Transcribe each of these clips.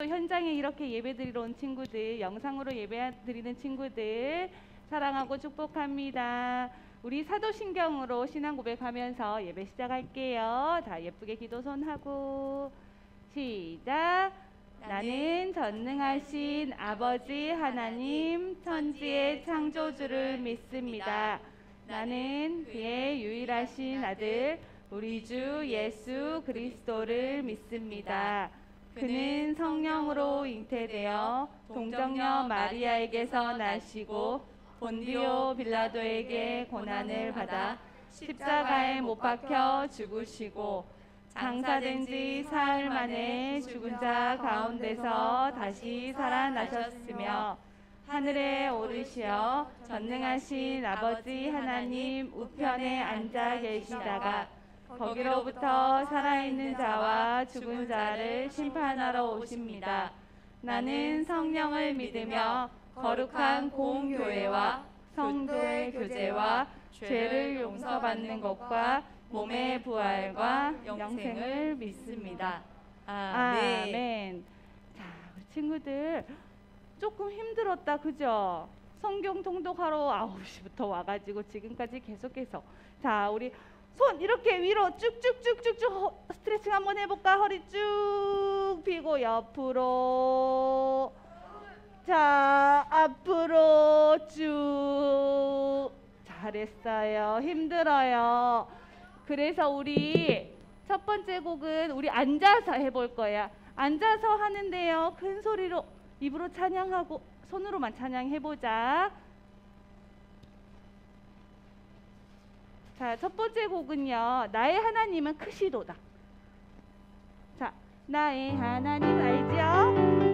현장에 이렇게 예배드리러 온 친구들, 영상으로 예배드리는 친구들 사랑하고 축복합니다. 우리 사도신경으로 신앙 고백하면서 예배 시작할게요. 자, 예쁘게 기도 손하고 시작. 나는 전능하신 아버지 하나님 천지의 창조주를 믿습니다. 나는 그의 유일하신 아들 우리 주 예수 그리스도를 믿습니다. 그는 성령으로 잉태되어 동정녀 마리아에게서 나시고 본디오 빌라도에게 고난을 받아 십자가에 못 박혀 죽으시고 장사된 지 사흘 만에 죽은 자 가운데서 다시 살아나셨으며 하늘에 오르시어 전능하신 아버지 하나님 우편에 앉아 계시다가 거기로부터 살아있는 자와 죽은 자를 심판하러 오십니다. 나는 성령을 믿으며 거룩한 공교회와 성도의 교제와 죄를 용서받는 것과 몸의 부활과 영생을 믿습니다. 아멘. 자, 우리 친구들 조금 힘들었다, 그죠? 성경 통독하러 9시부터 와가지고 지금까지 계속해서 자, 우리 손 이렇게 위로 쭉쭉쭉쭉쭉 스트레칭 한번 해볼까? 허리 쭉 펴고 옆으로, 자, 앞으로 쭉. 잘했어요. 힘들어요. 그래서 우리 첫 번째 곡은 우리 앉아서 해볼 거야. 앉아서 하는데요, 큰 소리로 입으로 찬양하고 손으로만 찬양해보자. 자, 첫 번째 곡은요, 나의 하나님은 크시도다. 자, 나의 하나님 알죠?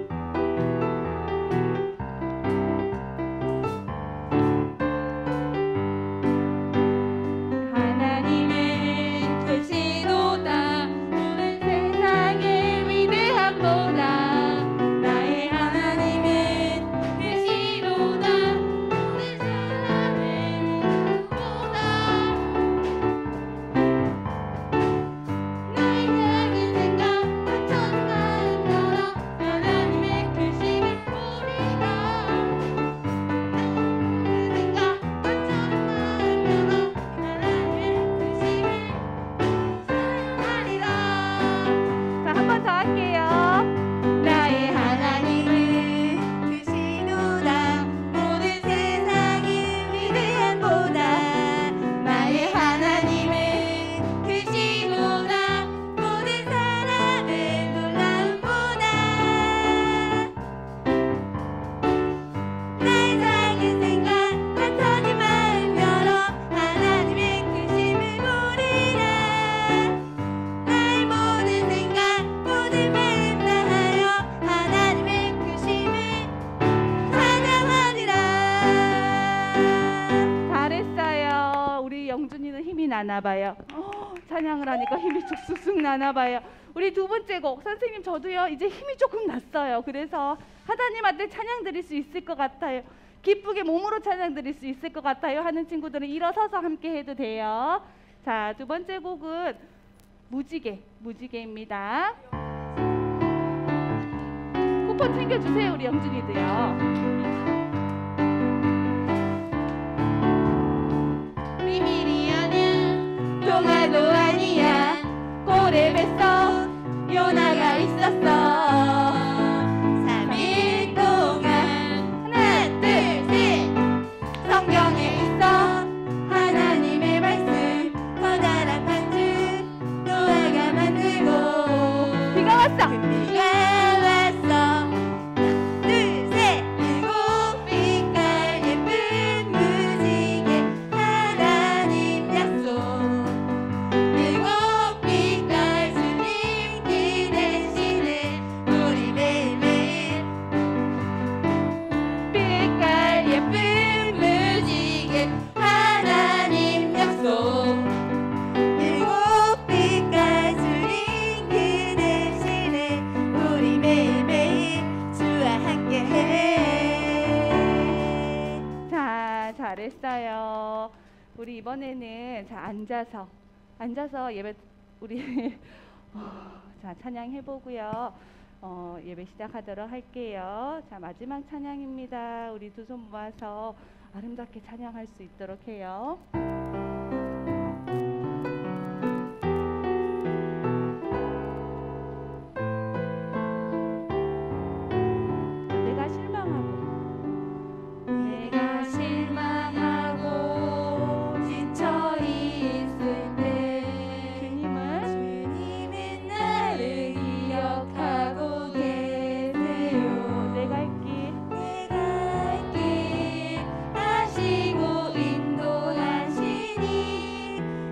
나나봐요. 찬양을 하니까 힘이 쑥쑥 나나봐요. 우리 두 번째 곡, 선생님 저도요 이제 힘이 조금 났어요. 그래서 하나님한테 찬양 드릴 수 있을 것 같아요. 기쁘게 몸으로 찬양 드릴 수 있을 것 같아요 하는 친구들은 일어서서 함께 해도 돼요. 자, 두 번째 곡은 무지개입니다. 쿠폰 챙겨주세요, 우리 영준이도요. 동화도 아니야, 고래 뱃속 요나가 있었어. 3일 동안 하나 둘 셋 성경에 있어 하나님의 말씀 커다란 반죽 노아가 만들고 비가 왔어. 잘했어요. 우리 이번에는 자 앉아서 예배 우리 자 찬양해 보고요. 예배 시작하도록 할게요. 자, 마지막 찬양입니다. 우리 두 손 모아서 아름답게 찬양할 수 있도록 해요. 내가 실망하고 지쳐 있을 때 주님은 나를 기억하고 계세요. 내가 할게 하시고 인도하시니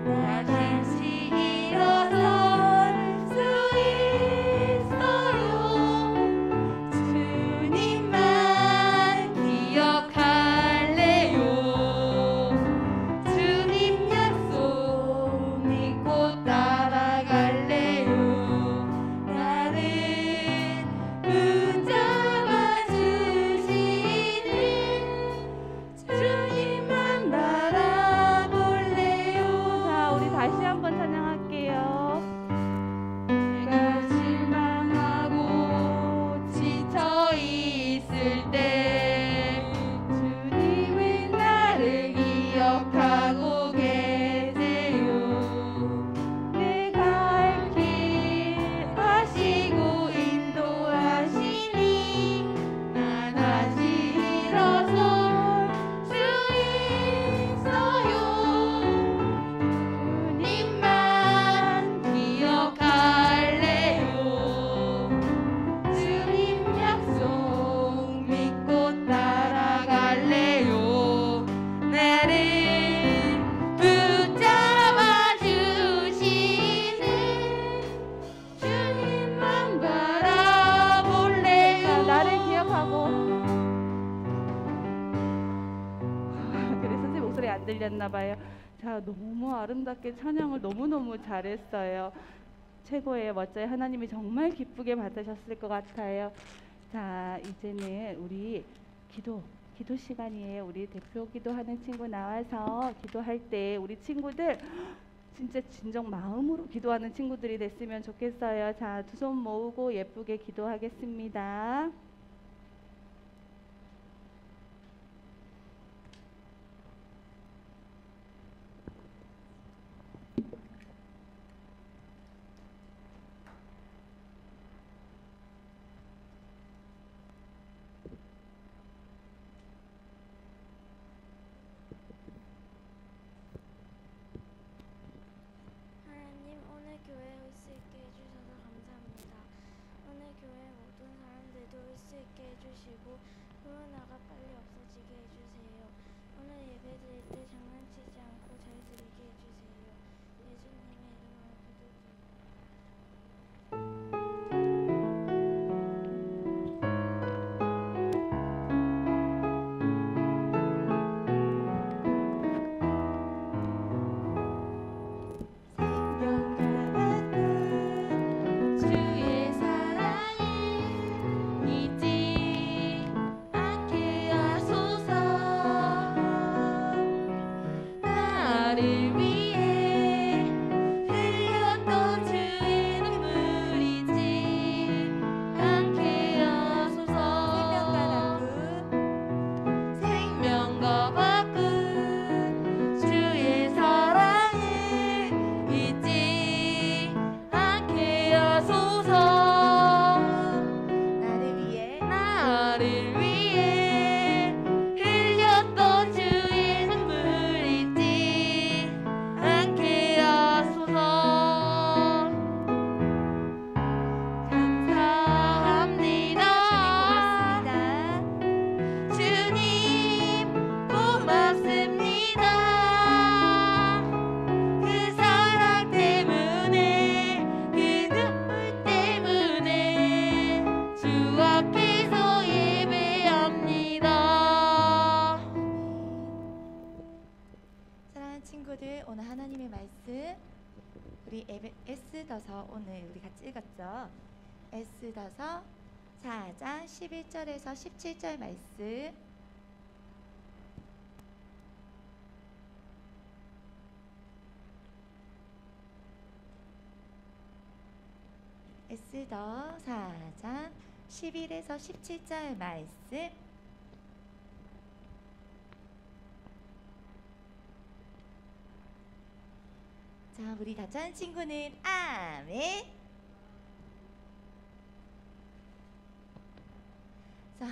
나 다시 일어설 수 있어요. 주님만 기억할래요. 주님 약속 믿고 따라갈래요. 나를 붙잡아 주시는 주님만 바라볼래요. 자, 우리 다시 한번 찬양할게요. 내가 실망하고 지쳐 있을 때 주님은 나를 기억하고 계세요. 내가 할 길 하시고 인도하시니 나 다시 일어설 수 있어요. 주님만 기억할래요. 주님 약속 믿고 따라갈래요. 나를 붙잡아 주시는 주님만 바라볼래요. 자, 나를 기억하고. 그래, 선생님 목소리 안 들렸나 봐요. 자, 너무 아름답게 찬양을 너무너무 잘했어요. 최고의 멋져요. 하나님이 정말 기쁘게 받으셨을 것 같아요. 자, 이제는 우리 기도 시간이에요. 우리 대표 기도하는 친구 나와서 기도할 때 우리 친구들 진짜 진정 마음으로 기도하는 친구들이 됐으면 좋겠어요. 자, 두 손 모으고 예쁘게 기도하겠습니다. 하나님, 오늘 교회 올 수 있게 해주셔서 감사합니다. 오늘 교회 모든 사람들도 올 수 있게 해주시고 코로나가 빨리 없어지게 해주세요. 오늘 예배 드릴 때 장난치지 않고 잘 드리게 해주세요. 예수님의 이름으로 기도드립니다. 주의 사랑을 잊지 않게 하소서. 나를 위해 흘렸던 주의 눈물 잊지 않게 하소서. 생명과 바꾼 주의 사랑을 잊지 않게 하소서. 나를 위해 흘렸던 주의 눈물 잊지 않게 하소서. 감사합니다. 주님 고맙습니다. 그 사랑 때문에 그 눈물 때문에 주 앞에서 예배합니다. 사랑하는 친구들, 오늘 하나님의 말씀 우리 에스더서 오늘 우리 같이 읽었죠? 에스더서 4장 11절에서 17절 말씀. 에스더 4장 11에서 17절 말씀. 자, 우리 다 찾은 친구는 아멘. 자,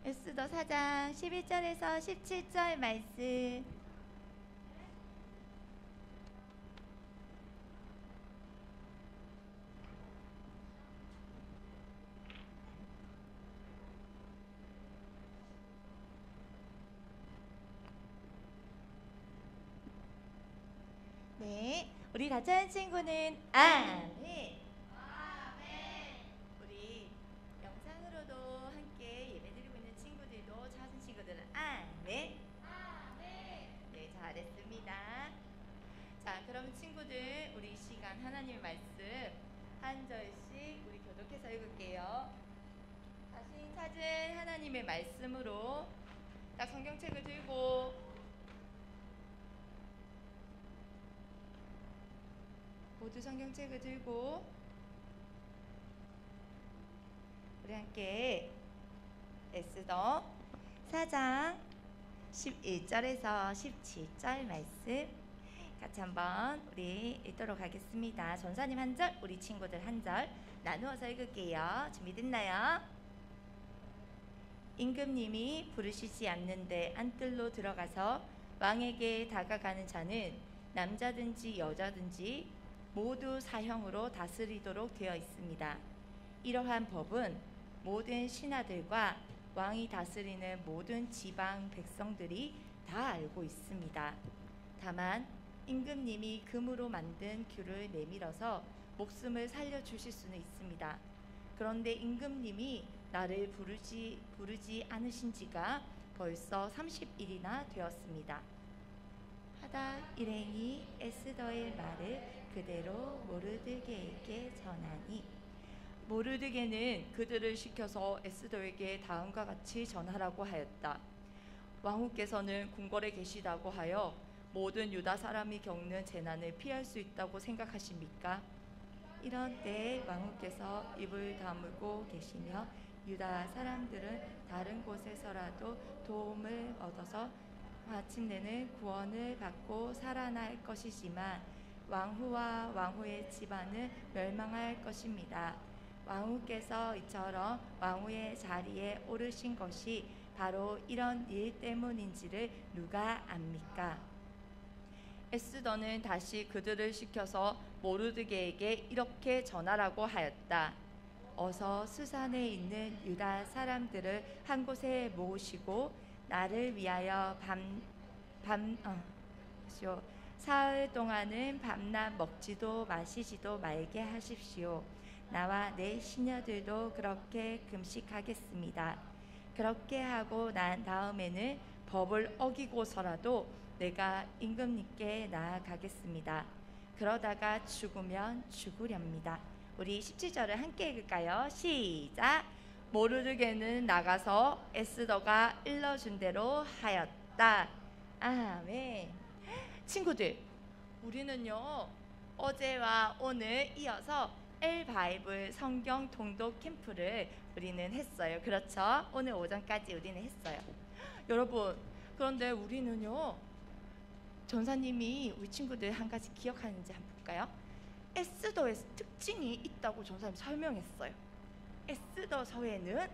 에스더 4장 11절에서 17절 말씀. 네, 우리 다 찾은 친구는 아멘. 우리 영상으로도 함께 예배드리고 있는 친구들도 찾은 친구들은 아멘. 네, 잘했습니다. 자, 그럼 친구들 우리 이 시간 하나님의 말씀 한 절씩 우리 교독해서 읽을게요. 자신 찾은 하나님의 말씀으로 딱 성경책을 들고 모두 성경책을 들고 우리 함께 에스더 4장 11절에서 17절 말씀 같이 한번 우리 읽도록 하겠습니다. 전사님 한 절, 우리 친구들 한 절 나누어서 읽을게요. 준비됐나요? 임금님이 부르시지 않는데 안뜰로 들어가서 왕에게 다가가는 자는 남자든지 여자든지 모두 사형으로 다스리도록 되어 있습니다. 이러한 법은 모든 신하들과 왕이 다스리는 모든 지방 백성들이 다 알고 있습니다. 다만 임금님이 금으로 만든 규를 내밀어서 목숨을 살려주실 수는 있습니다. 그런데 임금님이 나를 부르지 않으신 지가 벌써 30일이나 되었습니다. 하다 일행이 에스더의 말을 그대로 모르드게에게 전하니 모르드게는 그들을 시켜서 에스더에게 다음과 같이 전하라고 하였다. 왕후께서는 궁궐에 계시다고 하여 모든 유다 사람이 겪는 재난을 피할 수 있다고 생각하십니까? 이런 때에 왕후께서 입을 다물고 계시며 유다 사람들은 다른 곳에서라도 도움을 얻어서 마침내는 구원을 받고 살아날 것이지만 왕후와 왕후의 집안은 멸망할 것입니다. 왕후께서 이처럼 왕후의 자리에 오르신 것이 바로 이런 일 때문인지를 누가 압니까? 에스더는 다시 그들을 시켜서 모르드게에게 이렇게 전하라고 하였다. 어서 수산에 있는 유다 사람들을 한 곳에 모으시고 나를 위하여 사흘 동안은 밤낮 먹지도 마시지도 말게 하십시오. 나와 내 시녀들도 그렇게 금식하겠습니다. 그렇게 하고 난 다음에는 법을 어기고서라도 내가 임금님께 나아가겠습니다. 그러다가 죽으면 죽으렵니다. 우리 17절을 함께 읽을까요? 시작! 모르드게는 나가서 에스더가 일러준 대로 하였다. 아멘. 친구들, 우리는요 어제와 오늘 이어서 엘바이블 성경 통독 캠프를 우리는 했어요. 그렇죠? 오늘 오전까지 우리는 했어요. 여러분, 그런데 우리는요 전사님이 우리 친구들 한 가지 기억하는지 한번 볼까요? 에스더의 특징이 있다고 전사님 설명했어요. 에스더서에는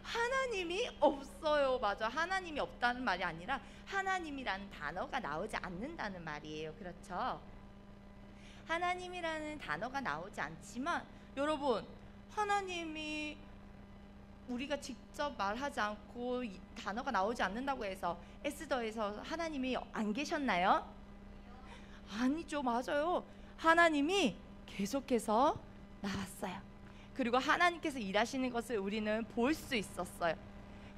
하나님이 없어요. 맞아, 하나님이 없다는 말이 아니라 하나님이라는 단어가 나오지 않는다는 말이에요. 그렇죠? 하나님이라는 단어가 나오지 않지만 여러분, 하나님이 우리가 직접 말하지 않고 이 단어가 나오지 않는다고 해서 에스더에서 하나님이 안 계셨나요? 아니죠. 맞아요. 하나님이 계속해서 나왔어요. 그리고 하나님께서 일하시는 것을 우리는 볼 수 있었어요.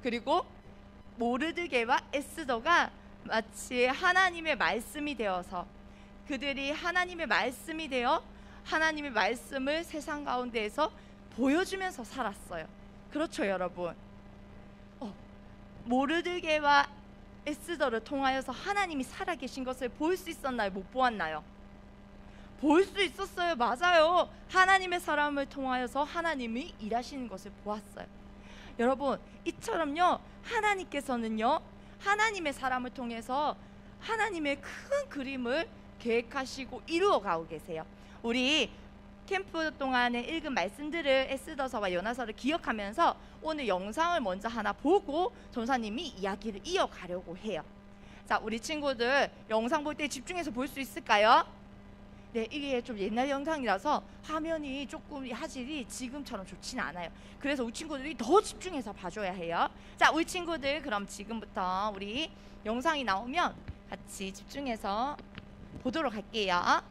그리고 모르드게와 에스더가 마치 하나님의 말씀이 되어서 그들이 하나님의 말씀이 되어 하나님의 말씀을 세상 가운데에서 보여주면서 살았어요. 그렇죠, 여러분? 모르드게와 에스더를 통하여서 하나님이 살아계신 것을 볼 수 있었나요? 못 보았나요? 볼 수 있었어요. 맞아요. 하나님의 사람을 통하여서 하나님이 일하시는 것을 보았어요. 여러분, 이처럼요, 하나님께서는요, 하나님의 사람을 통해서 하나님의 큰 그림을 계획하시고 이루어가고 계세요. 우리 캠프 동안에 읽은 말씀들을 에스더서와 요나서를 기억하면서 오늘 영상을 먼저 하나 보고 전사님이 이야기를 이어가려고 해요. 자, 우리 친구들 영상 볼 때 집중해서 볼 수 있을까요? 네, 이게 좀 옛날 영상이라서 화면이 조금 화질이 지금처럼 좋지는 않아요. 그래서 우리 친구들이 더 집중해서 봐줘야 해요. 자, 우리 친구들 그럼 지금부터 우리 영상이 나오면 같이 집중해서 보도록 할게요.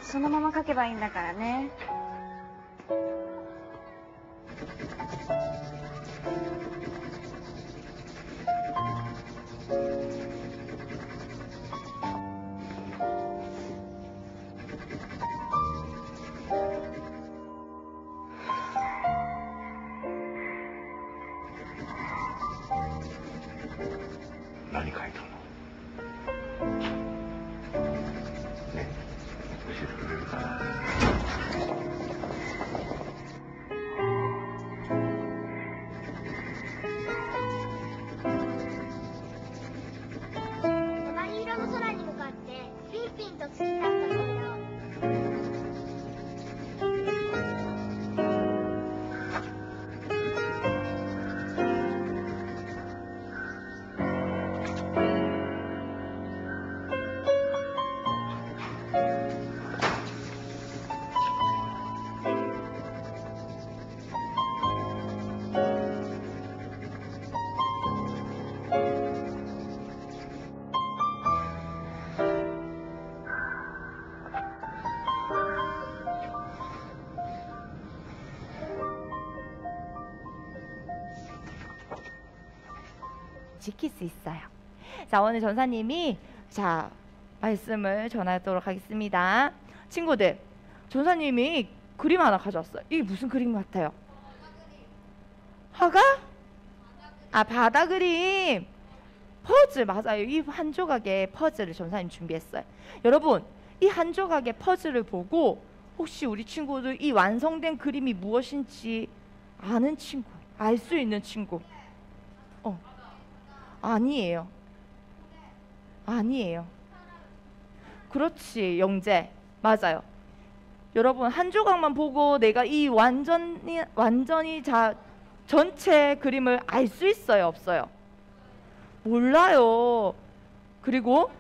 そのまま書けばいいんだからね。何書いたの？ね、教えてくれるかな？黄色の空に向かってピンピンと突き立った扉を。지킬 수 있어요. 자, 오늘 전사님이 자 말씀을 전하도록 하겠습니다. 친구들, 전사님이 그림 하나 가져왔어요. 이게 무슨 그림 같아요? 화가? 아, 바다 그림. 퍼즐 맞아요. 이 한 조각의 퍼즐을 전사님 준비했어요. 여러분, 이 한 조각의 퍼즐을 보고 혹시 우리 친구들 이 완성된 그림이 무엇인지 아는 친구, 알 수 있는 친구? 아니에요. 아니에요. 그렇지, 영재. 맞아요. 여러분, 한 조각만 보고 내가 이 완전히 전체 그림을 알 수 있어요, 없어요? 몰라요. 그리고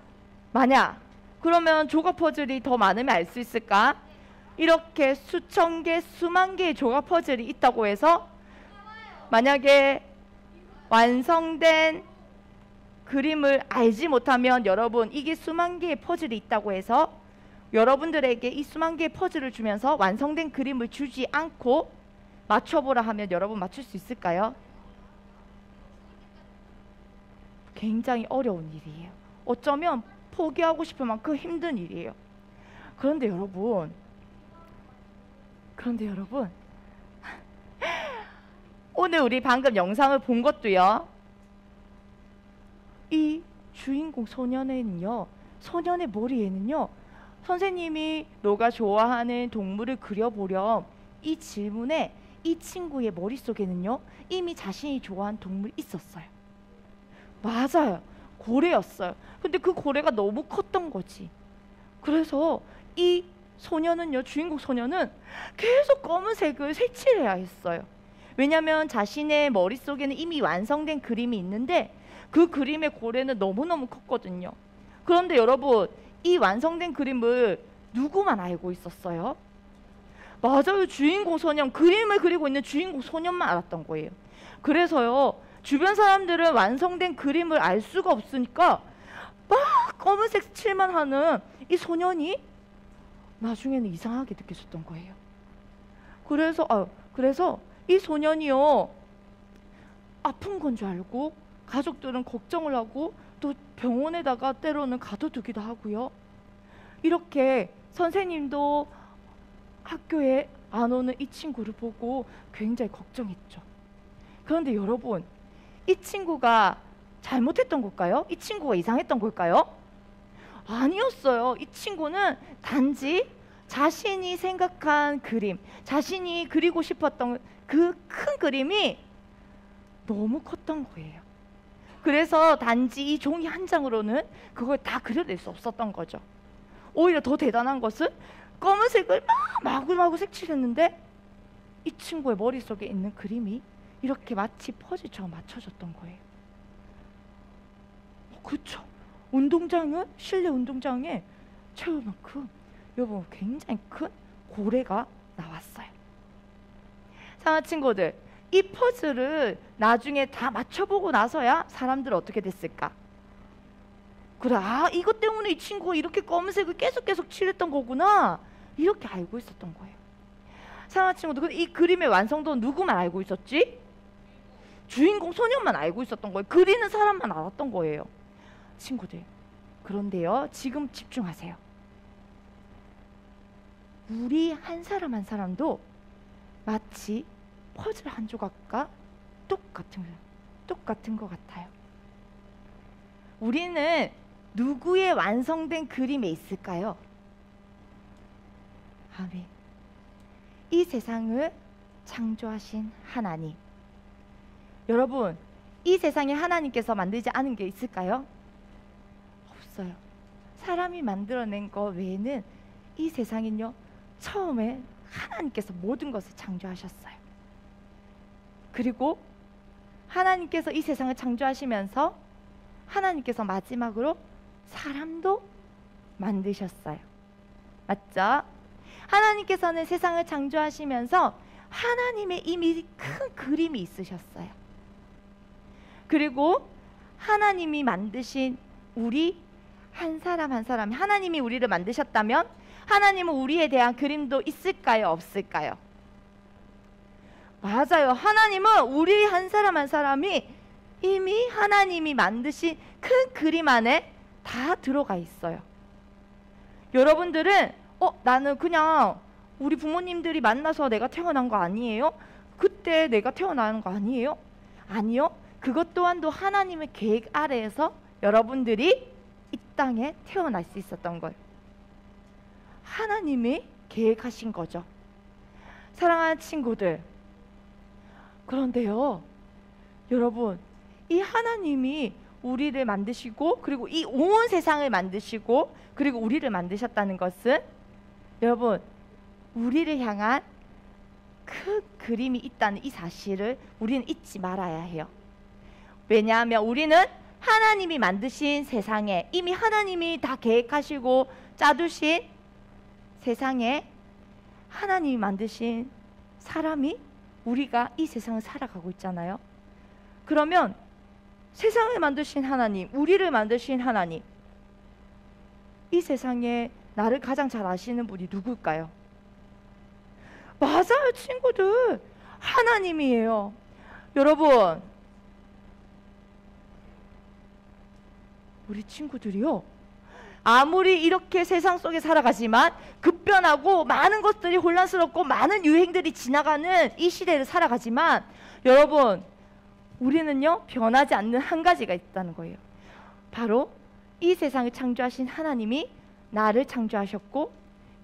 만약 그러면 조각 퍼즐이 더 많으면 알 수 있을까? 이렇게 수천 개, 수만 개의 조각 퍼즐이 있다고 해서 만약에 완성된 그림을 알지 못하면 여러분, 이게 수만 개의 퍼즐이 있다고 해서 여러분들에게 이 수만 개의 퍼즐을 주면서 완성된 그림을 주지 않고 맞춰보라 하면 여러분 맞출 수 있을까요? 굉장히 어려운 일이에요. 어쩌면 포기하고 싶을 만큼 힘든 일이에요. 그런데 여러분 오늘 우리 방금 영상을 본 것도요, 이 주인공 소년의 머리에는요, 선생님이 너가 좋아하는 동물을 그려보렴, 이 질문에 이 친구의 머릿속에는요 이미 자신이 좋아하는 동물이 있었어요. 맞아요. 고래였어요. 근데 그 고래가 너무 컸던 거지. 그래서 이 소년은요, 주인공 소년은 계속 검은색을 색칠해야 했어요. 왜냐하면 자신의 머릿속에는 이미 완성된 그림이 있는데 그 그림의 고래는 너무너무 컸거든요. 그런데 여러분, 이 완성된 그림을 누구만 알고 있었어요? 맞아요. 주인공 소년, 그림을 그리고 있는 주인공 소년만 알았던 거예요. 그래서요, 주변 사람들은 완성된 그림을 알 수가 없으니까 막 검은색 칠만 하는 이 소년이 나중에는 이상하게 느껴졌던 거예요. 그래서 이 소년이요, 아픈 건 줄 알고 가족들은 걱정을 하고 또 병원에다가 때로는 가둬두기도 하고요. 이렇게 선생님도 학교에 안 오는 이 친구를 보고 굉장히 걱정했죠. 그런데 여러분, 이 친구가 잘못했던 걸까요? 이 친구가 이상했던 걸까요? 아니었어요. 이 친구는 단지 자신이 생각한 그림, 자신이 그리고 싶었던 그 큰 그림이 너무 컸던 거예요. 그래서 단지 이 종이 한 장으로는 그걸 다 그려낼 수 없었던 거죠. 오히려 더 대단한 것은 검은색을 마구마구 색칠했는데 이 친구의 머릿속에 있는 그림이 이렇게 마치 퍼즐처럼 맞춰졌던 거예요. 그렇죠. 운동장은 실내 운동장에 채울만큼 여러분 굉장히 큰 고래가 나왔어요. 사랑하는 친구들, 이 퍼즐을 나중에 다 맞춰보고 나서야 사람들은 어떻게 됐을까? 그래, 이것 때문에 이 친구가 이렇게 검은색을 계속 칠했던 거구나, 이렇게 알고 있었던 거예요. 사랑하는 친구들, 이 그림의 완성도는 누구만 알고 있었지? 주인공 소년만 알고 있었던 거예요. 그리는 사람만 알았던 거예요. 친구들, 그런데요, 지금 집중하세요. 우리 한 사람 한 사람도 마치 퍼즐 한 조각과 똑같은 것 같아요. 우리는 누구의 완성된 그림에 있을까요? 아멘. 이 세상을 창조하신 하나님. 여러분, 이 세상에 하나님께서 만들지 않은 게 있을까요? 없어요. 사람이 만들어낸 것 외에는 이 세상은요, 처음에 하나님께서 모든 것을 창조하셨어요. 그리고 하나님께서 이 세상을 창조하시면서 하나님께서 마지막으로 사람도 만드셨어요. 맞죠? 하나님께서는 세상을 창조하시면서 하나님의 이미 큰 그림이 있으셨어요. 그리고 하나님이 만드신 우리 한 사람 한 사람, 하나님이 우리를 만드셨다면 하나님은 우리에 대한 그림도 있을까요? 없을까요? 맞아요. 하나님은 우리 한 사람 한 사람이 이미 하나님이 만드신 큰 그림 안에 다 들어가 있어요. 여러분들은 나는 그냥 우리 부모님들이 만나서 내가 태어난 거 아니에요? 그때 내가 태어나는 거 아니에요? 아니요. 그것 또한도 하나님의 계획 아래에서 여러분들이 이 땅에 태어날 수 있었던 걸 하나님이 계획하신 거죠. 사랑하는 친구들, 그런데요, 여러분, 이 하나님이 우리를 만드시고 그리고 이 온 세상을 만드시고 그리고 우리를 만드셨다는 것은 여러분, 우리를 향한 큰 그림이 있다는 이 사실을 우리는 잊지 말아야 해요. 왜냐하면 우리는 하나님이 만드신 세상에, 이미 하나님이 다 계획하시고 짜두신 세상에 하나님이 만드신 사람이 우리가 이 세상을 살아가고 있잖아요. 그러면 세상을 만드신 하나님, 우리를 만드신 하나님, 이 세상에 나를 가장 잘 아시는 분이 누굴까요? 맞아요, 친구들. 하나님이에요. 여러분, 우리 친구들이요, 아무리 이렇게 세상 속에 살아가지만 급변하고 많은 것들이 혼란스럽고 많은 유행들이 지나가는 이 시대를 살아가지만 여러분, 우리는요, 변하지 않는 한 가지가 있다는 거예요. 바로 이 세상을 창조하신 하나님이 나를 창조하셨고,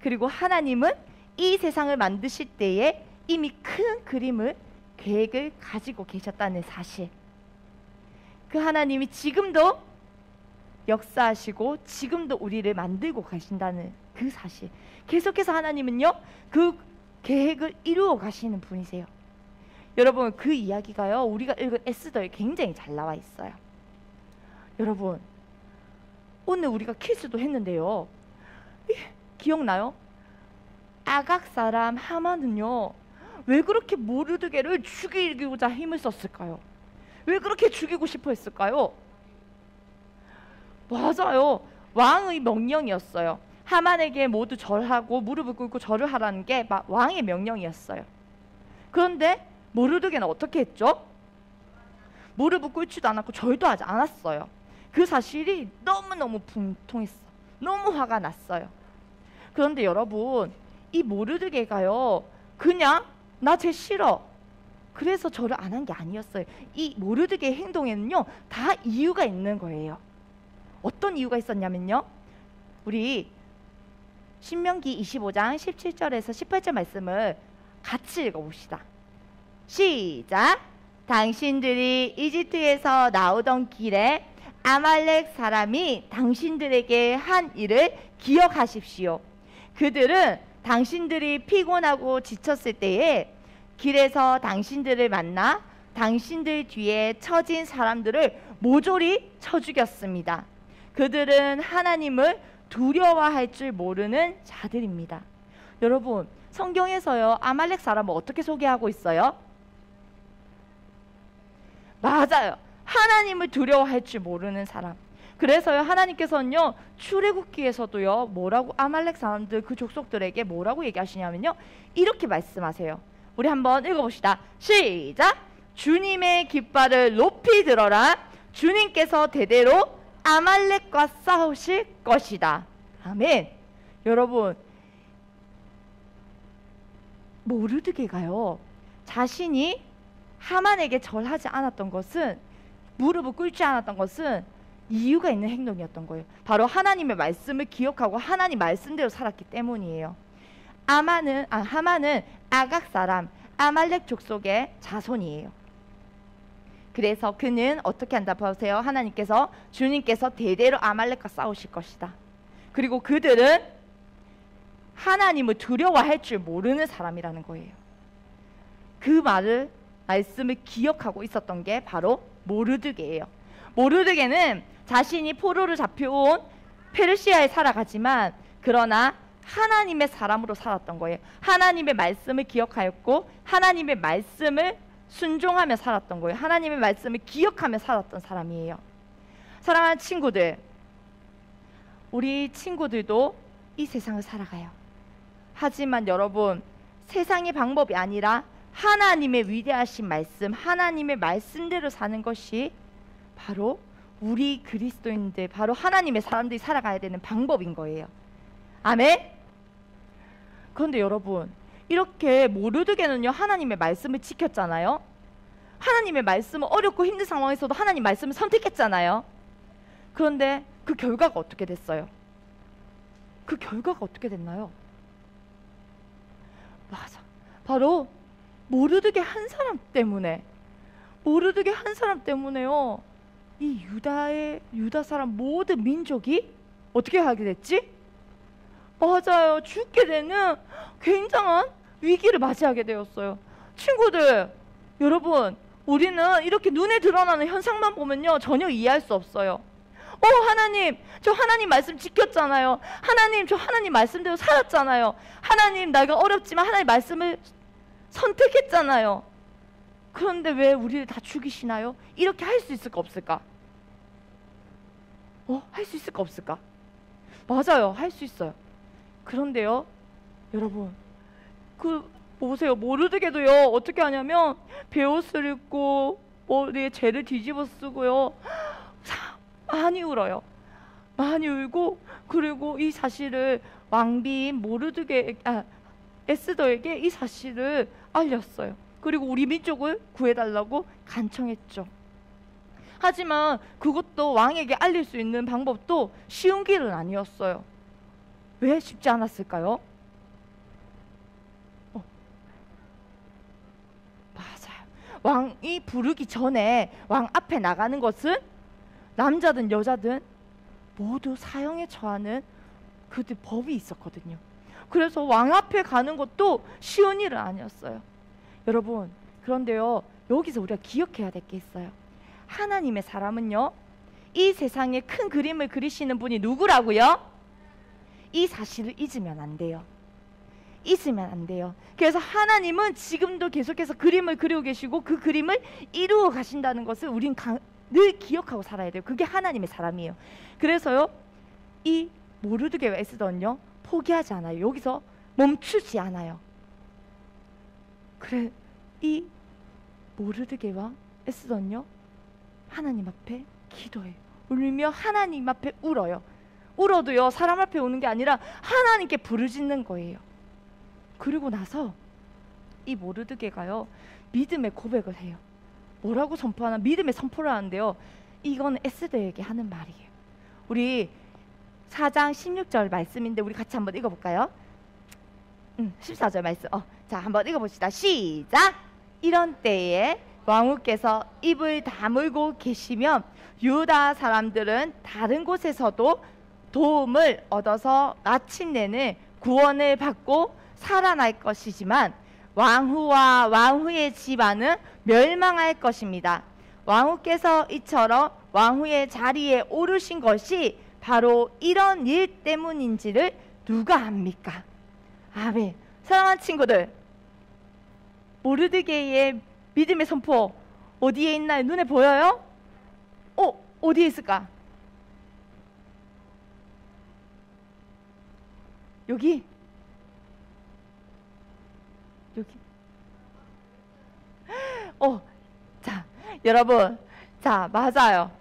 그리고 하나님은 이 세상을 만드실 때에 이미 큰 그림을, 계획을 가지고 계셨다는 사실. 그 하나님이 지금도 역사하시고 지금도 우리를 만들고 가신다는 그 사실. 계속해서 하나님은요, 그 계획을 이루어 가시는 분이세요. 여러분, 그 이야기가요, 우리가 읽은 에스더에 굉장히 잘 나와 있어요. 여러분, 오늘 우리가 퀴즈도 했는데요, 기억나요? 아각 사람 하만은요, 왜 그렇게 모르드게를 죽이고자 힘을 썼을까요? 왜 그렇게 죽이고 싶어 했을까요? 맞아요. 왕의 명령이었어요. 하만에게 모두 절하고 무릎을 꿇고 절을 하라는 게 왕의 명령이었어요. 그런데 모르드게는 어떻게 했죠? 무릎을 꿇지도 않았고 절도 하지 않았어요. 그 사실이 너무너무 분통했어. 너무 화가 났어요. 그런데 여러분, 이 모르드게가요, 그냥 나 쟤 싫어, 그래서 절을 안 한 게 아니었어요. 이 모르드게의 행동에는요 다 이유가 있는 거예요. 어떤 이유가 있었냐면요, 우리 신명기 25장 17절에서 18절 말씀을 같이 읽어봅시다. 시작. 당신들이 이집트에서 나오던 길에 아말렉 사람이 당신들에게 한 일을 기억하십시오. 그들은 당신들이 피곤하고 지쳤을 때에 길에서 당신들을 만나 당신들 뒤에 처진 사람들을 모조리 쳐 죽였습니다. 그들은 하나님을 두려워할 줄 모르는 자들입니다. 여러분, 성경에서요 아말렉 사람을 어떻게 소개하고 있어요? 맞아요. 하나님을 두려워할 줄 모르는 사람. 그래서요 하나님께서는요 출애굽기에서도요 뭐라고 아말렉 사람들 그 족속들에게 뭐라고 얘기하시냐면요, 이렇게 말씀하세요. 우리 한번 읽어봅시다. 시작. 주님의 깃발을 높이 들어라. 주님께서 대대로 아말렉과 싸우실 것이다. 아멘. 여러분, 모르드게가요 자신이 하만에게 절하지 않았던 것은, 무릎을 꿇지 않았던 것은 이유가 있는 행동이었던 거예요. 바로 하나님의 말씀을 기억하고 하나님 말씀대로 살았기 때문이에요. 하만은 아각 사람 아말렉 족속의 자손이에요. 그래서 그는 어떻게 한다 보세요. 하나님께서, 주님께서 대대로 아말렉과 싸우실 것이다. 그리고 그들은 하나님을 두려워할 줄 모르는 사람이라는 거예요. 그 말씀을 기억하고 있었던 게 바로 모르드게예요. 모르드게는 자신이 포로로 잡혀온 페르시아에 살아가지만 그러나 하나님의 사람으로 살았던 거예요. 하나님의 말씀을 기억하였고 하나님의 말씀을 순종하며 살았던 거예요. 하나님의 말씀을 기억하며 살았던 사람이에요. 사랑하는 친구들, 우리 친구들도 이 세상을 살아가요. 하지만 여러분, 세상의 방법이 아니라 하나님의 위대하신 말씀, 하나님의 말씀대로 사는 것이 바로 우리 그리스도인들, 바로 하나님의 사람들이 살아가야 되는 방법인 거예요. 아멘. 그런데 여러분, 이렇게 모르드게는요 하나님의 말씀을 지켰잖아요. 하나님의 말씀은 어렵고 힘든 상황에서도 하나님 말씀을 선택했잖아요. 그런데 그 결과가 어떻게 됐어요? 그 결과가 어떻게 됐나요? 맞아, 바로 모르드게 한 사람 때문에, 모르드게 한 사람 때문에요 이 유다 사람 모든 민족이 어떻게 하게 됐지? 맞아요, 죽게 되는 굉장한 위기를 맞이하게 되었어요. 친구들, 여러분, 우리는 이렇게 눈에 드러나는 현상만 보면요 전혀 이해할 수 없어요. 하나님, 저 하나님 말씀 지켰잖아요. 하나님, 저 하나님 말씀대로 살았잖아요. 하나님, 내가 어렵지만 하나님 말씀을 선택했잖아요. 그런데 왜 우리를 다 죽이시나요? 이렇게 할 수 있을까 없을까? 할 수 있을까 없을까? 맞아요, 할 수 있어요. 그런데요 여러분, 보세요. 모르드게도요 어떻게 하냐면 베옷을 입고 머리에 재를 뒤집어 쓰고요 많이 울어요. 많이 울고, 그리고 이 사실을 왕비인 에스더에게 이 사실을 알렸어요. 그리고 우리 민족을 구해달라고 간청했죠. 하지만 그것도 왕에게 알릴 수 있는 방법도 쉬운 길은 아니었어요. 왜 쉽지 않았을까요? 맞아요. 왕이 부르기 전에 왕 앞에 나가는 것은 남자든 여자든 모두 사형에 처하는 그들 법이 있었거든요. 그래서 왕 앞에 가는 것도 쉬운 일은 아니었어요. 여러분, 그런데요 여기서 우리가 기억해야 될 게 있어요. 하나님의 사람은요 이 세상에 큰 그림을 그리시는 분이 누구라고요? 이 사실을 잊으면 안 돼요. 잊으면 안 돼요. 그래서 하나님은 지금도 계속해서 그림을 그리고 계시고 그 그림을 이루어 가신다는 것을 우린 늘 기억하고 살아야 돼요. 그게 하나님의 사람이에요. 그래서요 이 모르드게와 에스더는요 포기하지 않아요. 여기서 멈추지 않아요. 그래, 이 모르드게와 에스더는요 하나님 앞에 기도해요. 울며 하나님 앞에 울어요. 울어도요 사람 앞에 우는 게 아니라 하나님께 부르짖는 거예요. 그리고 나서 이 모르드게가요 믿음의 고백을 해요. 뭐라고 선포하나? 믿음의 선포를 하는데요. 이건 에스더에게 하는 말이에요. 우리 4장 16절 말씀인데 우리 같이 한번 읽어볼까요? 14절 말씀. 자, 한번 읽어봅시다. 시작! 이런 때에 왕후께서 입을 다물고 계시면 유다 사람들은 다른 곳에서도 도움을 얻어서 마침내는 구원을 받고 살아날 것이지만 왕후와 왕후의 집안은 멸망할 것입니다. 왕후께서 이처럼 왕후의 자리에 오르신 것이 바로 이런 일 때문인지를 누가 압니까? 아멘. 사랑하는 친구들, 모르드게의 믿음의 선포 어디에 있나요? 눈에 보여요? 어디에 있을까? 여기? 자, 여러분, 자, 맞아요.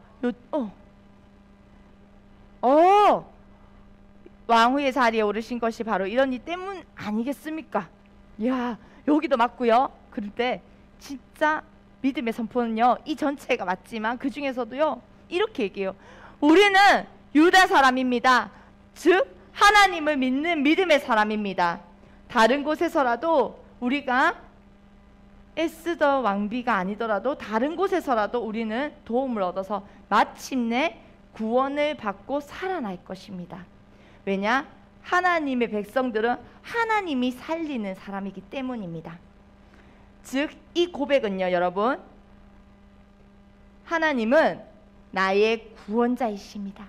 왕후의 자리에 오르신 것이 바로 이런 일 때문 아니겠습니까? 이야, 여기도 맞고요. 그런데 진짜 믿음의 선포는요, 이 전체가 맞지만 그 중에서도요, 이렇게 얘기해요. 우리는 유다 사람입니다. 즉 하나님을 믿는 믿음의 사람입니다. 다른 곳에서라도 우리가 에스더 왕비가 아니더라도 다른 곳에서라도 우리는 도움을 얻어서 마침내 구원을 받고 살아날 것입니다. 왜냐? 하나님의 백성들은 하나님이 살리는 사람이기 때문입니다. 즉 이 고백은요, 여러분, 하나님은 나의 구원자이십니다.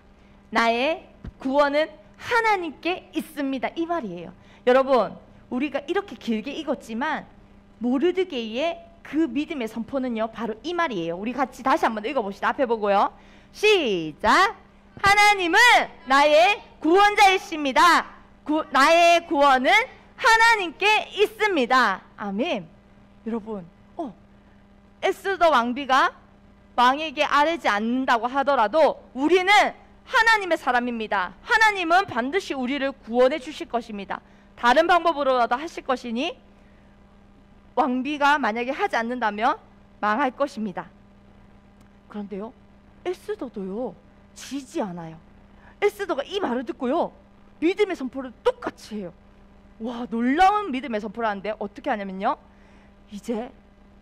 나의 구원은 하나님께 있습니다. 이 말이에요. 여러분, 우리가 이렇게 길게 읽었지만 모르드게이의 그 믿음의 선포는요, 바로 이 말이에요. 우리 같이 다시 한번 읽어봅시다. 앞에 보고요. 시작! 하나님은 나의 구원자이십니다. 나의 구원은 하나님께 있습니다. 아멘. 여러분, 에스더 왕비가 왕에게 아뢰지 않는다고 하더라도 우리는 하나님의 사람입니다. 하나님은 반드시 우리를 구원해 주실 것입니다. 다른 방법으로라도 하실 것이니 왕비가 만약에 하지 않는다면 망할 것입니다. 그런데요, 에스더도요, 지지 않아요. 에스더가 이 말을 듣고요, 믿음의 선포를 똑같이 해요. 와, 놀라운 믿음의 선포를 하는데 어떻게 하냐면요, 이제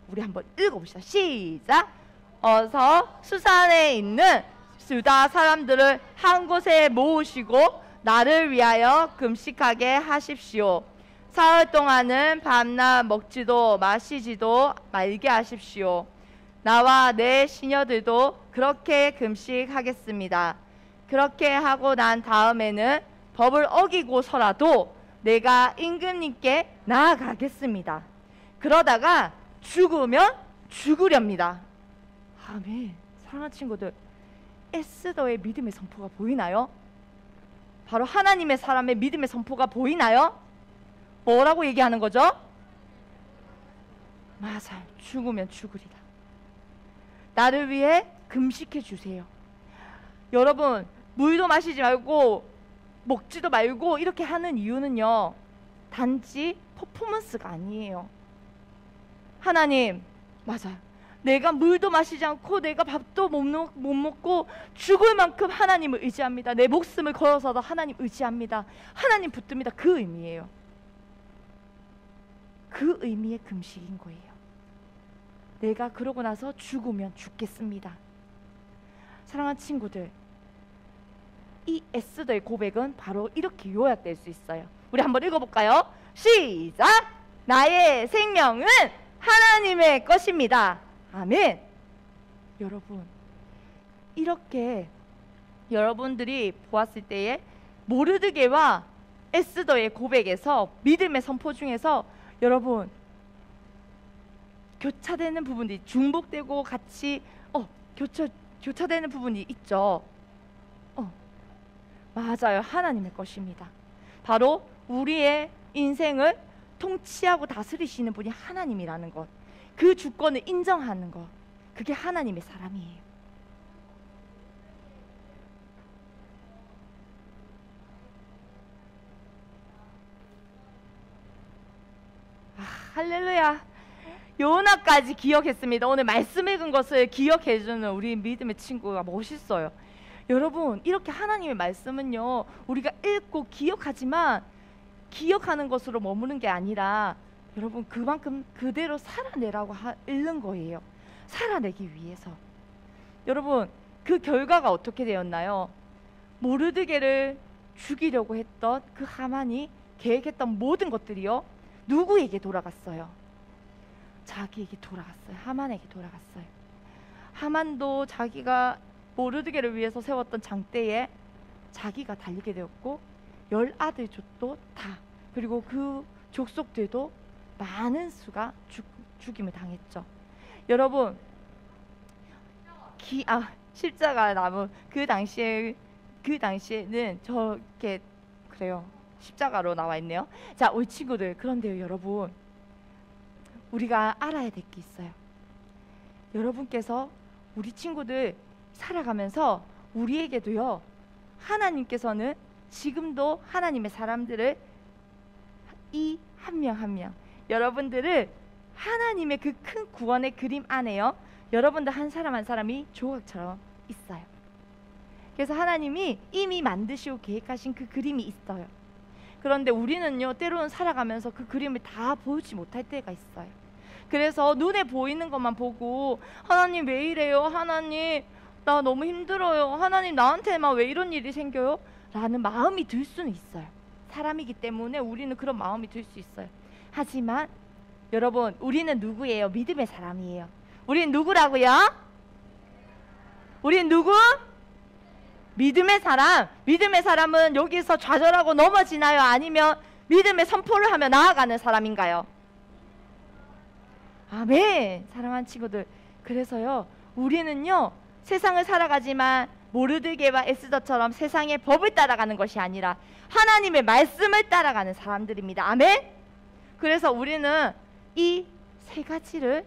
우리 한번 읽어봅시다. 시작! 어서 수산에 있는 유다 사람들을 한 곳에 모으시고 나를 위하여 금식하게 하십시오. 사흘 동안은 밤낮 먹지도 마시지도 말게 하십시오. 나와 내 시녀들도 그렇게 금식하겠습니다. 그렇게 하고 난 다음에는 법을 어기고서라도 내가 임금님께 나아가겠습니다. 그러다가 죽으면 죽으렵니다. 아멘. 사랑하는 친구들, 에스더의 믿음의 선포가 보이나요? 바로 하나님의 사람의 믿음의 선포가 보이나요? 뭐라고 얘기하는 거죠? 맞아요. 죽으면 죽으리다. 나를 위해 금식해 주세요. 여러분, 물도 마시지 말고 먹지도 말고 이렇게 하는 이유는요, 단지 퍼포먼스가 아니에요. 하나님, 맞아요. 내가 물도 마시지 않고 내가 밥도 못 먹고 죽을 만큼 하나님을 의지합니다. 내 목숨을 걸어서도 하나님 의지합니다. 하나님 붙듭니다. 그 의미예요. 그 의미의 금식인 거예요. 내가 그러고 나서 죽으면 죽겠습니다. 사랑하는 친구들, 이 에스더의 고백은 바로 이렇게 요약될 수 있어요. 우리 한번 읽어볼까요? 시작! 나의 생명은 하나님의 것입니다. 아멘. 여러분, 이렇게 여러분들이 보았을 때에 모르드게와 에스더의 고백에서 믿음의 선포 중에서 여러분 교차되는 부분이 중복되고 같이 교차되는 부분이 있죠. 맞아요. 하나님의 것입니다. 바로 우리의 인생을 통치하고 다스리시는 분이 하나님이라는 것, 그 주권을 인정하는 것, 그게 하나님의 사람이에요. 할렐루야. 요나까지 기억했습니다. 오늘 말씀 읽은 것을 기억해주는 우리 믿음의 친구가 멋있어요. 여러분, 이렇게 하나님의 말씀은요, 우리가 읽고 기억하지만 기억하는 것으로 머무는 게 아니라 여러분, 그만큼 그대로 살아내라고 읽는 거예요. 살아내기 위해서. 여러분, 그 결과가 어떻게 되었나요? 모르드게를 죽이려고 했던 그 하만이 계획했던 모든 것들이요, 누구에게 돌아갔어요? 자기에게 돌아갔어요. 하만에게 돌아갔어요. 하만도 자기가 모르드게를 위해서 세웠던 장대에 자기가 달리게 되었고, 10아들족도 다, 그리고 그 족속들도 많은 수가 죽임을 당했죠. 여러분, 십자가 나무, 그 당시에는 저렇게, 그래요, 십자가로 나와 있네요. 자, 우리 친구들, 그런데요, 여러분, 우리가 알아야 될 게 있어요. 여러분께서, 우리 친구들 살아가면서 우리에게도요, 하나님께서는 지금도 하나님의 사람들을, 이 한 명 한 명, 여러분들을 하나님의 그 큰 구원의 그림 안에요, 여러분들 한 사람 한 사람이 조각처럼 있어요. 그래서 하나님이 이미 만드시고 계획하신 그 그림이 있어요. 그런데 우리는요, 때로는 살아가면서 그 그림을 다 보지 못할 때가 있어요. 그래서 눈에 보이는 것만 보고, 하나님 왜 이래요? 하나님 나 너무 힘들어요. 하나님 나한테만 왜 이런 일이 생겨요? 라는 마음이 들 수는 있어요. 사람이기 때문에 우리는 그런 마음이 들 수 있어요. 하지만 여러분, 우리는 누구예요? 믿음의 사람이에요. 우리는 누구라고요? 우리는 누구? 믿음의 사람. 믿음의 사람은 여기서 좌절하고 넘어지나요? 아니면 믿음의 선포를 하며 나아가는 사람인가요? 아멘. 사랑하는 친구들, 그래서요, 우리는요, 세상을 살아가지만 모르드게와 에스더처럼 세상의 법을 따라가는 것이 아니라 하나님의 말씀을 따라가는 사람들입니다. 아멘. 그래서 우리는 이 세 가지를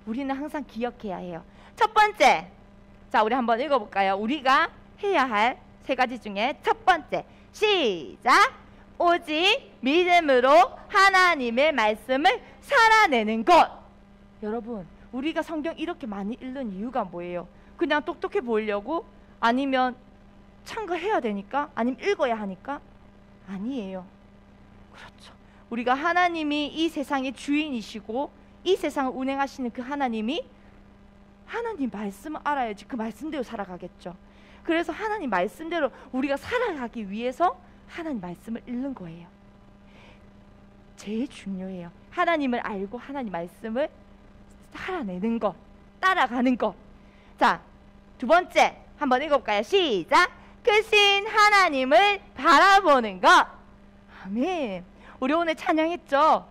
우리는 항상 기억해야 해요. 첫 번째, 자, 우리 한번 읽어볼까요? 우리가 해야 할 세 가지 중에 첫 번째, 시작! 오직 믿음으로 하나님의 말씀을 살아내는 것. 여러분, 우리가 성경 이렇게 많이 읽는 이유가 뭐예요? 그냥 똑똑해 보이려고? 아니면 참고해야 되니까? 아니면 읽어야 하니까? 아니에요. 그렇죠. 우리가 하나님이 이 세상의 주인이시고 이 세상을 운행하시는 그 하나님이, 하나님 말씀을 알아야지 그 말씀대로 살아가겠죠. 그래서 하나님 말씀대로 우리가 살아가기 위해서 하나님 말씀을 읽는 거예요. 제일 중요해요. 하나님을 알고 하나님 말씀을 살아내는 것, 따라가는 것. 자, 두 번째 한번 읽어볼까요? 시작! 크신 하나님을 바라보는 것. 아멘. 우리 오늘 찬양했죠?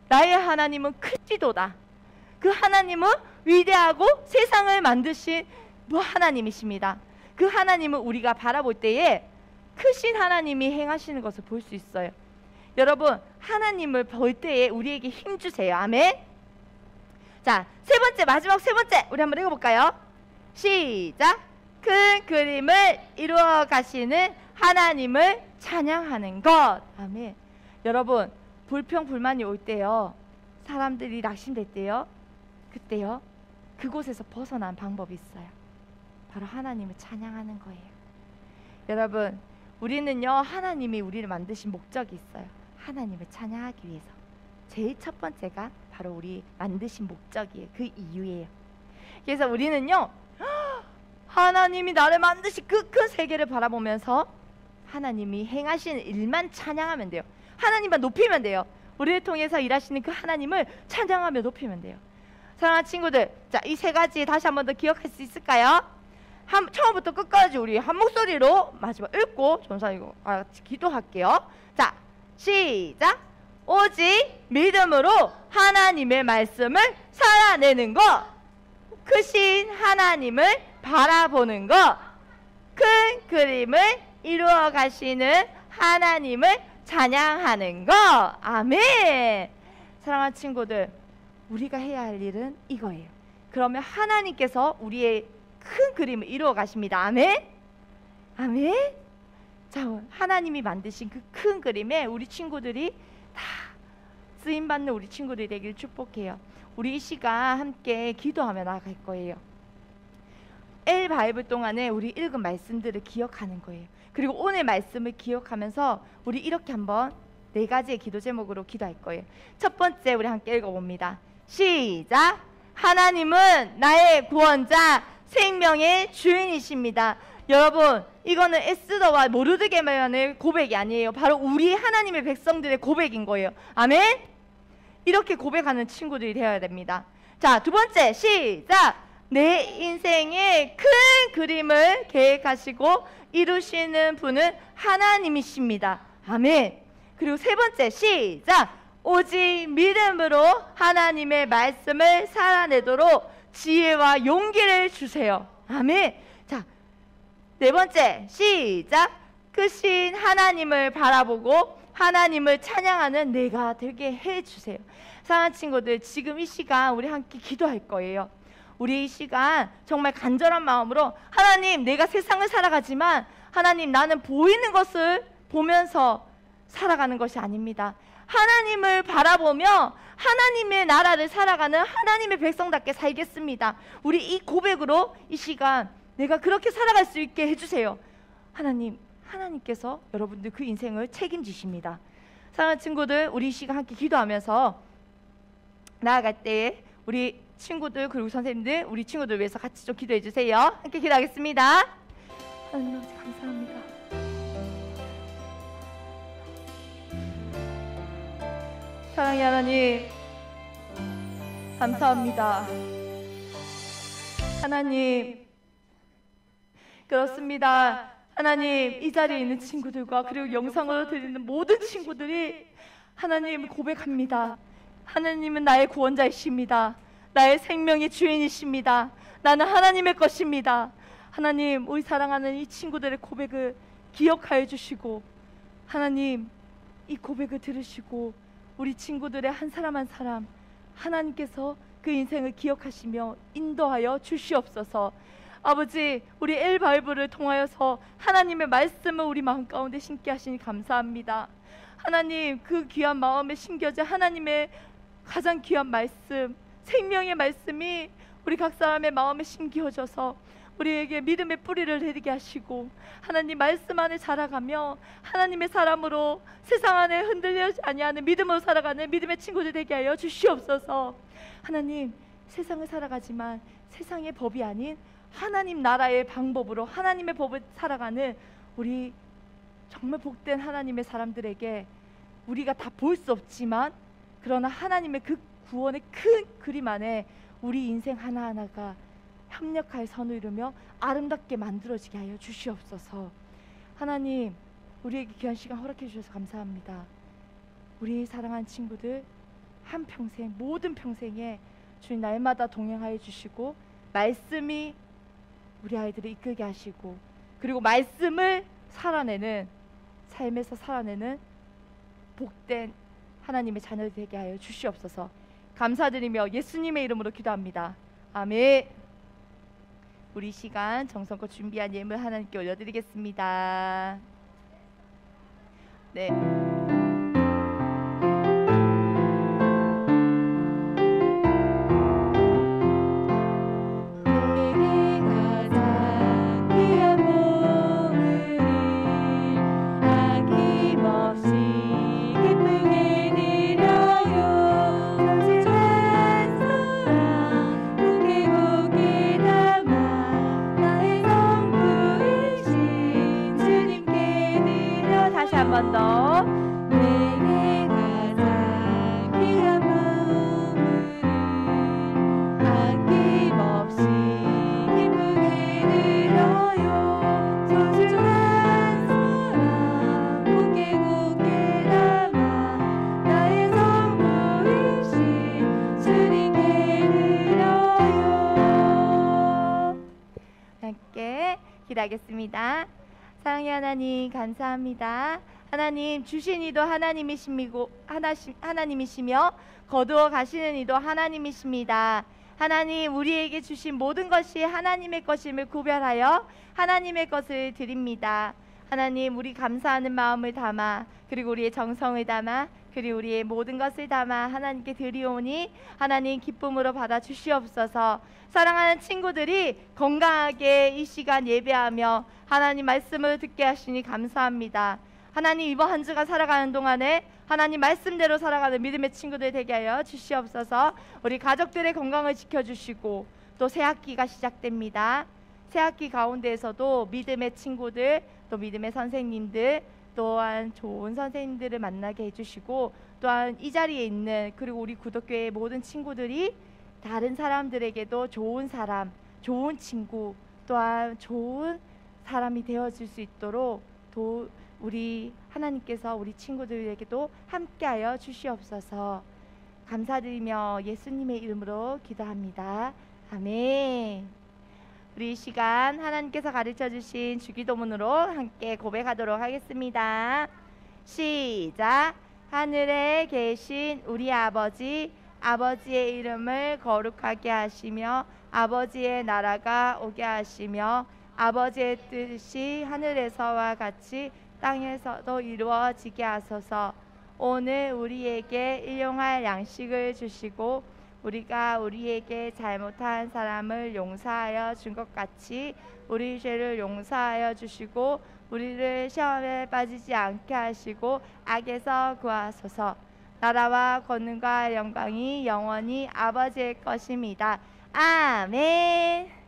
나의 하나님은 크시도다. 그 하나님은 위대하고 세상을 만드신 하나님이십니다. 그 하나님을 우리가 바라볼 때에 크신 하나님이 행하시는 것을 볼 수 있어요. 여러분, 하나님을 볼 때에 우리에게 힘 주세요. 아멘. 자, 세 번째, 마지막 세 번째, 우리 한번 읽어볼까요? 시작! 큰 그림을 이루어 가시는 하나님을 찬양하는 것. 아멘. 여러분, 불평 불만이 올 때요, 사람들이 낙심될 때요, 그때요, 그곳에서 벗어난 방법이 있어요. 바로 하나님을 찬양하는 거예요. 여러분, 우리는요, 하나님이 우리를 만드신 목적이 있어요. 하나님을 찬양하기 위해서. 제일 첫 번째가 바로 우리 만드신 목적이에요. 그 이유예요. 그래서 우리는요, 하나님이 나를 만드신 그 큰 세계를 바라보면서 하나님이 행하시는 일만 찬양하면 돼요. 하나님만 높이면 돼요. 우리를 통해서 일하시는 그 하나님을 찬양하며 높이면 돼요. 사랑하는 친구들, 자, 이 세 가지 다시 한 번 더 기억할 수 있을까요? 처음부터 끝까지 우리 한 목소리로 마지막 읽고 전사이고 기도할게요. 자, 시작! 오직 믿음으로 하나님의 말씀을 살아내는 것, 크신 하나님을 바라보는 것, 큰 그림을 이루어 가시는 하나님을 찬양하는 것. 아멘. 사랑하는 친구들, 우리가 해야 할 일은 이거예요. 그러면 하나님께서 우리의 큰 그림을 이루어 가십니다. 아멘. 아멘. 자, 하나님이 만드신 그 큰 그림에 우리 친구들이 다 쓰임받는 우리 친구들이 되길 축복해요. 우리 이 시간 함께 기도하며 나아갈 거예요. 엘 바이블 동안에 우리 읽은 말씀들을 기억하는 거예요. 그리고 오늘 말씀을 기억하면서 우리 이렇게 한번 4가지의 기도 제목으로 기도할 거예요. 첫 번째 우리 함께 읽어봅니다. 시작! 하나님은 나의 구원자, 생명의 주인이십니다. 여러분, 이거는 에스더와 모르드게만의 고백이 아니에요. 바로 우리 하나님의 백성들의 고백인 거예요. 아멘? 이렇게 고백하는 친구들이 되어야 됩니다. 자, 두 번째 시작! 내 인생의 큰 그림을 계획하시고 이루시는 분은 하나님이십니다. 아멘. 그리고 세 번째 시작! 오직 믿음으로 하나님의 말씀을 살아내도록 지혜와 용기를 주세요. 아멘. 자, 네 번째 시작! 크신 하나님을 바라보고 하나님을 찬양하는 내가 되게 해주세요. 사랑하는 친구들, 지금 이 시간 우리 함께 기도할 거예요. 우리 이 시간 정말 간절한 마음으로 하나님, 내가 세상을 살아가지만 하나님, 나는 보이는 것을 보면서 살아가는 것이 아닙니다. 하나님을 바라보며 하나님의 나라를 살아가는 하나님의 백성답게 살겠습니다. 우리 이 고백으로 이 시간 내가 그렇게 살아갈 수 있게 해주세요. 하나님께서 여러분들 그 인생을 책임지십니다. 사랑하는 친구들, 우리 이 시간 함께 기도하면서 나아갈 때에 우리 친구들 그리고 선생님들, 우리 친구들 위해서 같이 좀 기도해 주세요. 함께 기도하겠습니다. 하나님 아버지 감사합니다. 사랑의 하나님, 감사합니다. 하나님, 그렇습니다. 하나님, 이 자리에 있는 친구들과 그리고 영상으로 들리는 모든 친구들이 하나님 고백합니다. 하나님은 나의 구원자이십니다. 나의 생명의 주인이십니다. 나는 하나님의 것입니다. 하나님, 우리 사랑하는 이 친구들의 고백을 기억하여 주시고 하나님, 이 고백을 들으시고 우리 친구들의 한 사람 한 사람 하나님께서 그 인생을 기억하시며 인도하여 주시옵소서. 아버지, 우리 엘바이브를 통하여서 하나님의 말씀을 우리 마음 가운데 심게 하시니 감사합니다. 하나님, 그 귀한 마음에 심겨진 하나님의 가장 귀한 말씀, 생명의 말씀이 우리 각 사람의 마음에 심겨져서 우리에게 믿음의 뿌리를 내리게 하시고 하나님 말씀 안에 자라가며 하나님의 사람으로 세상 안에 흔들리지 아니하는 믿음으로 살아가는 믿음의 친구들 되게 하여 주시옵소서. 하나님, 세상을 살아가지만 세상의 법이 아닌 하나님 나라의 방법으로 하나님의 법을 살아가는 우리 정말 복된 하나님의 사람들에게 우리가 다 볼 수 없지만 그러나 하나님의 그 구원의 큰 그림 안에 우리 인생 하나하나가 협력하여 선을 이루며 아름답게 만들어지게 하여 주시옵소서. 하나님, 우리에게 귀한 시간 허락해 주셔서 감사합니다. 우리 사랑하는 친구들 한평생, 모든 평생에 주님 날마다 동행하여 주시고 말씀이 우리 아이들을 이끌게 하시고 그리고 말씀을 살아내는 삶에서 살아내는 복된 하나님의 자녀들 되게 하여 주시옵소서. 감사드리며 예수님의 이름으로 기도합니다. 아멘. 우리 시간 정성껏 준비한 예물 하나님께 올려드리겠습니다. 네. 한 번 더. 내게 가장 귀한 보물을 아낌없이 기쁘게 드려요. 소중한 사랑 곱게 곱게 담아 나의 선물이신 주님께 드려요. 함께 기도하겠습니다. 사랑의 하나님, 감사합니다. 하나님, 주신 이도 하나님이시며 거두어 가시는 이도 하나님이십니다. 하나님, 우리에게 주신 모든 것이 하나님의 것임을 구별하여 하나님의 것을 드립니다. 하나님, 우리 감사하는 마음을 담아 그리고 우리의 정성을 담아 그리고 우리의 모든 것을 담아 하나님께 드리오니 하나님 기쁨으로 받아 주시옵소서. 사랑하는 친구들이 건강하게 이 시간 예배하며 하나님 말씀을 듣게 하시니 감사합니다. 하나님 이번 한 주간 살아가는 동안에 하나님 말씀대로 살아가는 믿음의 친구들 되게 하여 주시옵소서. 우리 가족들의 건강을 지켜주시고 또 새학기가 시작됩니다. 새학기 가운데에서도 믿음의 친구들 또 믿음의 선생님들 또한 좋은 선생님들을 만나게 해주시고 또한 이 자리에 있는 그리고 우리 구독교회의 모든 친구들이 다른 사람들에게도 좋은 사람, 좋은 친구 또한 좋은 사람이 되어줄 수 있도록 우리 하나님께서 우리 친구들에게도 함께하여 주시옵소서. 감사드리며 예수님의 이름으로 기도합니다. 아멘. 우리 이 시간 하나님께서 가르쳐 주신 주기도문으로 함께 고백하도록 하겠습니다. 시작. 하늘에 계신 우리 아버지, 아버지의 이름을 거룩하게 하시며 아버지의 나라가 오게 하시며 아버지의 뜻이 하늘에서와 같이 땅에서도 이루어지게 하소서. 오늘 우리에게 일용할 양식을 주시고 우리가 우리에게 잘못한 사람을 용서하여 준 것 같이 우리 죄를 용서하여 주시고 우리를 시험에 빠지지 않게 하시고 악에서 구하소서. 나라와 권능과 영광이 영원히 아버지의 것입니다. 아멘.